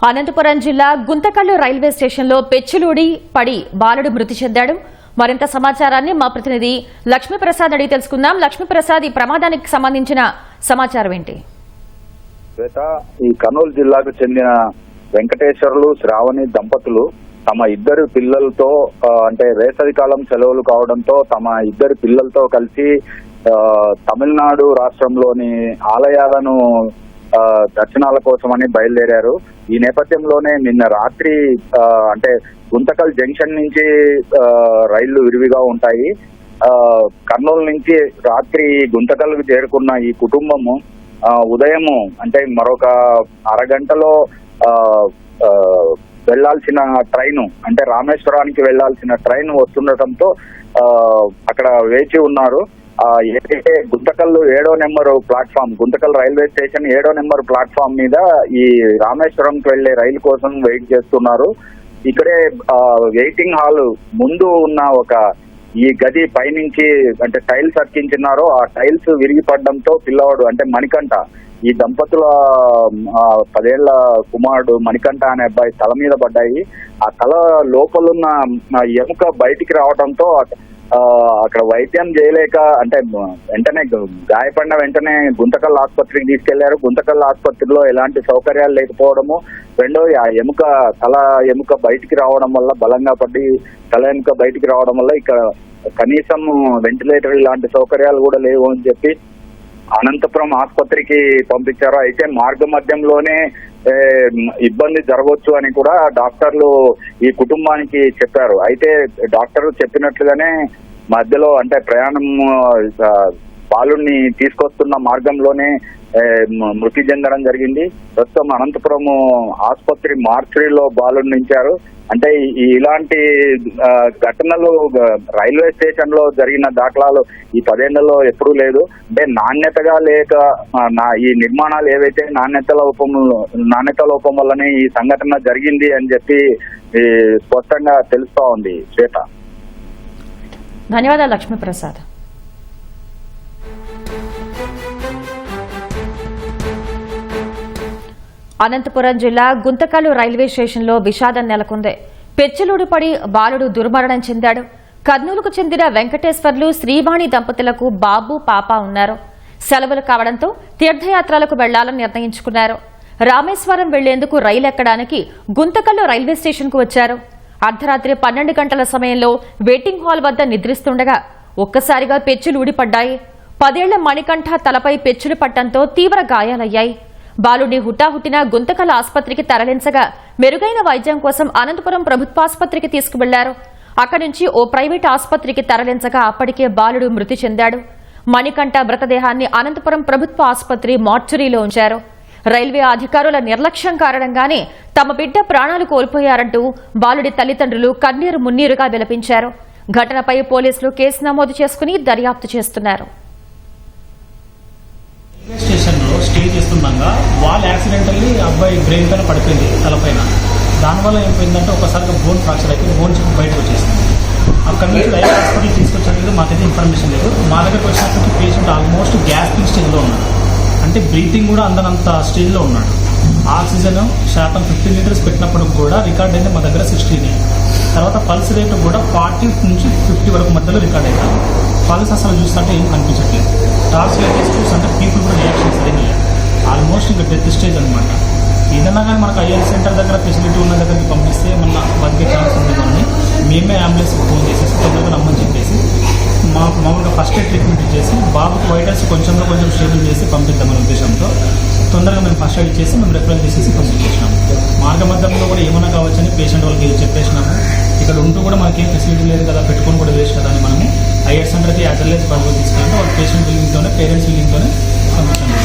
అనంతపురం జిల్లా గుంతకల్లు రైల్వే స్టేషన్లో పెచ్చులూడి పడి బాలుడు మృతి చెందాడు. మరింత సమాచారాన్ని మా ప్రతినిధి లక్ష్మీప్రసాద్ అడిగి తెలుసుకుందాం. లక్ష్మీప్రసాద్, ఈ ప్రమాదానికి సంబంధించిన సమాచారం ఏంటి? ఈ కర్నూలు జిల్లాకు చెందిన వెంకటేశ్వర్లు శ్రావణి దంపతులు తమ ఇద్దరు పిల్లలతో అంటే వేసవికాలం సెలవులు కావడంతో తమ ఇద్దరు పిల్లలతో కలిసి తమిళనాడు రాష్ట్రంలోని ఆలయాలను దర్శనాల కోసమని బయలుదేరారు. ఈ నేపథ్యంలోనే నిన్న రాత్రి అంటే గుంతకల్ జంక్షన్ నుంచి రైళ్లు విరివిగా ఉంటాయి. కర్నూలు నుంచి రాత్రి గుంతకల్కు చేరుకున్న ఈ కుటుంబము ఉదయము అంటే మరొక అరగంటలో వెళ్లాల్సిన ట్రైన్ అంటే రామేశ్వరానికి వెళ్లాల్సిన ట్రైన్ వస్తుండటంతో అక్కడ వేచి ఉన్నారు. ఏదైతే గుంతకల్లు 7వ number platform, Guntakal railway station 7వ నెంబర్ ప్లాట్ఫామ్ మీద ఈ రామేశ్వరంకి వెళ్లే రైలు కోసం వెయిట్ చేస్తున్నారు. ఇక్కడే వెయిటింగ్ హాల్ ముందు ఉన్న ఒక ఈ గది పైనుంచి అంటే టైల్స్ అతికించినారో ఆ టైల్స్ విరిగి పడడంతో పిల్లవాడు అంటే మణికంఠ, ఈ దంపతుల 10 ఏళ్ల కుమారుడు మణికంఠ అనే అబ్బాయి తల మీద పడ్డాయి. ఆ తల లోపలున్న ఎముక బయటికి రావడంతో అక్కడ వైద్యం చేయలేక అంటే వెంటనే గాయపడిన వెంటనే గుంతకల్ ఆసుపత్రికి తీసుకెళ్లారు. గుంతకల్ ఆసుపత్రిలో ఎలాంటి సౌకర్యాలు లేకపోవడము, రెండోది ఆ తల ఎముక బయటికి రావడం వల్ల బలంగా పడి తల ఎముక బయటికి రావడం వల్ల ఇక్కడ కనీసం వెంటిలేటర్ ఇలాంటి సౌకర్యాలు కూడా లేవు అని చెప్పి అనంతపురం ఆసుపత్రికి పంపించారు. అయితే మార్గ మధ్యంలోనే ఇబ్బంది జరగవచ్చు అని కూడా డాక్టర్లు ఈ కుటుంబానికి చెప్పారు. అయితే డాక్టర్లు చెప్పినట్లుగానే మధ్యలో అంటే ప్రయాణం బాలుడిని తీసుకొస్తున్న మార్గంలోనే మృతి చెందడం జరిగింది. ప్రస్తుతం అనంతపురం ఆసుపత్రి మార్చురీలో బాలుడిని ఉంచారు. అంటే ఇలాంటి ఘటనలు రైల్వే స్టేషన్ లో జరిగిన దాఖలాలు ఈ 10 ఏళ్లలో ఎప్పుడూ లేదు. అంటే నాణ్యతగా లేక ఈ నిర్మాణాలు ఏవైతే నాణ్యత లోపం వల్లనే ఈ సంఘటన జరిగింది అని చెప్పి స్పష్టంగా తెలుస్తా ఉంది. శ్వేత, ధన్యవాదాలు లక్ష్మీప్రసాద్. అనంతపురం జిల్లా గుంతకల్లు రైల్వే స్టేషన్లో విషాదం నెలకొంది. పెచ్చులూడి పడి బాలుడు దుర్మరణం చెందాడు. కర్నూలుకు చెందిన వెంకటేశ్వర్లు శ్రీవాణి దంపతులకు బాబు పాప ఉన్నారు. సెలవులు కావడంతో తీర్థయాత్రలకు వెళ్లాలని నిర్ణయించుకున్నారు. రామేశ్వరం వెళ్లేందుకు రైలు ఎక్కడానికి గుంతకల్లు రైల్వే స్టేషన్కు వచ్చారు. అర్ధరాత్రి 12 గంటల సమయంలో వెయిటింగ్ హాల్ వద్ద నిద్రిస్తుండగా ఒక్కసారిగా పెచ్చులు ఊడిపడ్డాయి. 10 ఏళ్ల మణికంఠ తలపై పెచ్చులు పట్టడంతో తీవ్ర గాయాలయ్యాయి. బాలుడిని హుటాహుటిన గుంతకల్ ఆసుపత్రికి తరలించగా మెరుగైన వైద్యం కోసం అనంతపురం ప్రభుత్వాసుపత్రికి తీసుకువెళ్లారు. అక్కడి నుంచి ఓ ప్రైవేట్ ఆసుపత్రికి తరలించగా అప్పటికే బాలుడు మృతి చెందాడు. మణికంఠ మృతదేహాన్ని అనంతపురం ప్రభుత్వ ఆసుపత్రి మార్చురీలో ఉంచారు. రైల్వే అధికారుల నిర్లక్ష్యం కారణంగానే తమ బిడ్డ ప్రాణాలు కోల్పోయారంటూ బాలుడి తల్లిదండ్రులు కన్నీరు మున్నీరుగా విలపించారు. ఘటనపై పోలీసులు కేసు నమోదు చేసుకుని దర్యాప్తు చేస్తున్నారు. స్టేషన్ లో స్టే చేస్తుండగా వాళ్ళు యాక్సిడెంటల్లీ అబ్బాయి బ్రెయిన్ పైన పడిపోయింది తలపైన. దానివల్ల ఏమైందంటే ఒకసారిగా బోన్ ఫ్రాక్చర్ అయిపోయింది, బోన్ చిప్ బయటకు వచ్చేసింది. అక్కడ నుంచి రైల్వే హాస్పిటల్ తీసుకొచ్చేది మాకైతే ఇన్ఫర్మేషన్ లేదు. మా దగ్గరకు వచ్చినప్పటికీ పేషెంట్ ఆల్మోస్ట్ గ్యాస్పింగ్ స్టేజ్లో ఉన్నాడు, అంటే బ్రీతింగ్ కూడా అందనంత స్టేజ్లో ఉన్నాడు. ఆక్సిజన్ శాతం 50 లీటర్స్ పెట్టినప్పుడు కూడా రికార్డ్ అయింది మా దగ్గర 16. తర్వాత పల్స్ రేట్ కూడా 40 నుంచి 50 వరకు మధ్యలో రికార్డ్ అయింది. పల్స్ అసలు చూస్తుంటే ఏం కనిపించట్లేదు. టార్చ్ లైట్ చూస్తుంటే పీపుల్ కూడా రియాక్షన్ సరిగ్గా లేదు. ఆల్మోస్ట్ ఇంకా డెత్ స్టేజ్ అనమాట. ఏదన్నా కానీ మనకు ఐఎల్ సెంటర్ దగ్గర ఫెసిలిటీ ఉన్న దగ్గరికి పంపిస్తే మన బతికే ఛాన్స్ ఉంది. కానీ మేమే అంబులెన్స్కి ఫోన్ చేసేసి తొందరగా రమ్మని చెప్పేసి మామూలుగా ఫస్ట్ ఎయిడ్ ట్రీట్మెంట్ ఇచ్చేసి బాబుకి వైటల్స్ కొంచెం స్టేబుల్ చేసి పంపిద్దామనే ఉద్దేశంతో తొందరగా మేము ఫస్ట్ ఎయిడ్ చేసి మేము రిఫరెన్స్ చేసేసి పంపించేసినాము. మార్గ మధ్యంలో కూడా ఏమైనా కావచ్చని పేషెంట్ వాళ్ళకి చెప్పేసినాము. ఇక్కడ ఉంటూ కూడా మనకేం ఫెసిలిటీ లేదు కదా, పెట్టుకొని కూడా వేస్ట్ కదా అని మనము ఐఎల్ సెంటర్కి యాజ్ వెల్ యాజ్ బాబు తీసుకెళ్ళి వాళ్ళ పేషెంట్ బిల్లింగ్తోనే పేరెంట్స్ బిల్లింగ్తోనే పంపించాము.